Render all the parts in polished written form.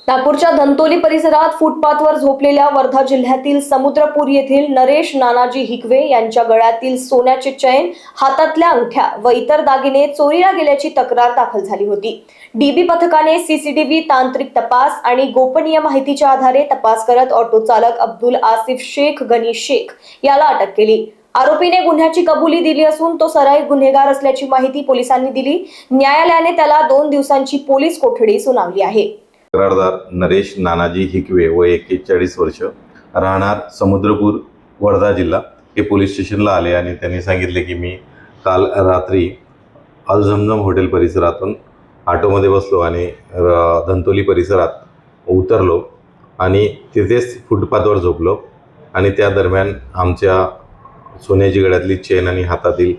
नागपूरच्या धंतोली परिसरात फुटपाथवर झोपलेल्या वर्धा जिल्ह्यातील समुद्रपूर येथील नरेश नानाजी हिकवे यांच्या गळ्यातील सोन्याचे चैन, हातातल्या अंगठ्या व इतर दागिने चोरीला गेल्याची तक्रार दाखल झाली होती। डीबी पथकाने सीसीटीव्ही तांत्रिक तपास आणि गोपनीय माहितीच्या आधारे तपास करत ऑटो चालक अब्दुल आसिफ शेख गनी शेख याला अटक केली। आरोपीने गुन्ह्याची कबुली दिली असून तो सराईत गुन्हेगार असल्याची माहिती पोलिसांनी दिली। न्यायालयाने त्याला 2 दिवसांची पोलीस कोठडी सुनावली आहे। तक्रारदार नरेश नानाजी हिकवे वय 41 वर्ष, राहणार समुद्रपूर, वर्धा जिल्हा हे पोलीस स्टेशनला आले आणि त्यांनी सांगितले की मी काल रात्री अल झमझम हॉटेल परिसरातून ऑटोमध्ये बसलो आणि धंतोली परिसरात उतरलो आणि तिथेच फुटपाथवर झोपलो आणि त्या दरम्यान आमच्या सोन्याची गळ्यातली चेन आणि हातातील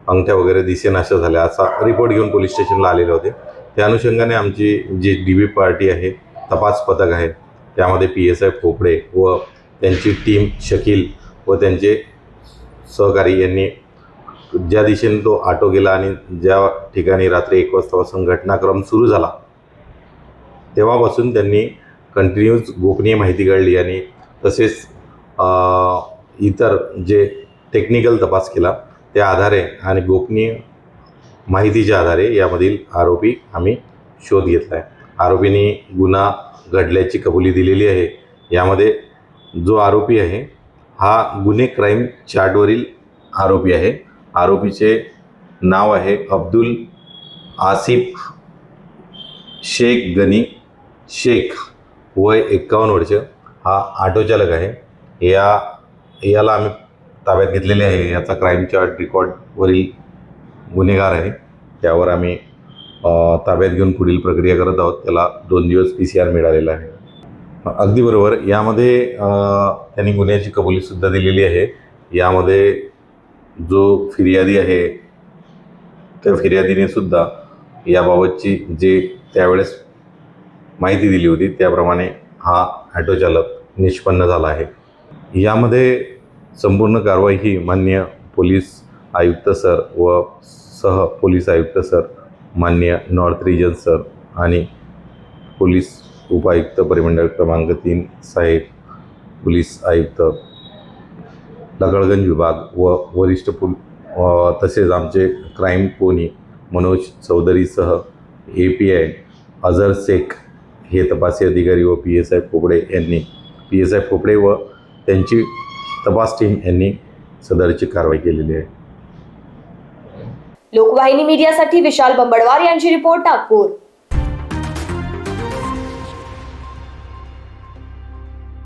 अंगठ्या वगैरे दिसेनाशा झाल्या असा रिपोर्ट घेऊन पोलीस स्टेशनला आलेले होते। त्या अनुषंगाने आमची जी डीबी पार्टी आहे, तपास पथक आहे, त्यामध्ये PSI खोपडे व त्यांची टीम शकील व त्यांचे सहकारी यांनी ज्या दिशेने तो ऑटो गेला आणि ज्या ठिकाणी रात्री 1 वाजतापासून घटनाक्रम सुरू झाला तेव्हापासून त्यांनी कंटिन्यूज गोपनीय माहिती काढली आणि तसेच इतर जे टेक्निकल तपास केला त्या आधारे आणि गोपनीय माहितीच्या आधारे यामधील आरोपी आम्ही शोध घेतला आहे। आरोपींनी गुन्हा घडल्याची कबुली दिलेली आहे। यामध्ये जो आरोपी आहे हा गुन्हे क्राईम चार्टवरील आरोपी आहे। आरोपीचे नाव आहे अब्दुल आसिफ शेख गनी शेख, वय 51 वर्ष, हा ऑटो चालक आहे। याला आम्ही ताब्यात घेतलेले आहे। याचा क्राईम चार्ट रेकॉर्डवरील गुन्हेगार आहे, त्यावर आम्ही ताब्यात घेऊन पुढील प्रक्रिया करत आहोत। त्याला 2 दिवस PCR मिळालेला आहे। अगदी बरोबर, यामध्ये त्यांनी गुन्ह्याची कबुलीसुद्धा दिलेली आहे। यामध्ये जो फिर्यादी आहे त्या फिर्यादीने सुद्धा याबाबतची जे त्यावेळेस माहिती दिली होती त्याप्रमाणे हा ऑटो चालक निष्पन्न झाला आहे। यामध्ये संपूर्ण कारवाई ही माननीय पोलीस आयुक्त सर व सह पोलीस आयुक्त सर, माननीय नॉर्थ रिजन सर आणि पोलीस उपायुक्त परिमंडळ क्रमांक 3 साहेब, पोलीस आयुक्त लकड़गंज विभाग व वरिष्ठ तसेच आमचे क्राईम पोनी मनोज चौधरीसह API अजहर शेख हे तपासी अधिकारी व PSI खोपडे व त्यांची तपास टीम यांनी सदरची कारवाई केलेली आहे। लोकवाहिनी मीडियासाठी विशाल बंबडवार यांची रिपोर्ट, नागपूर।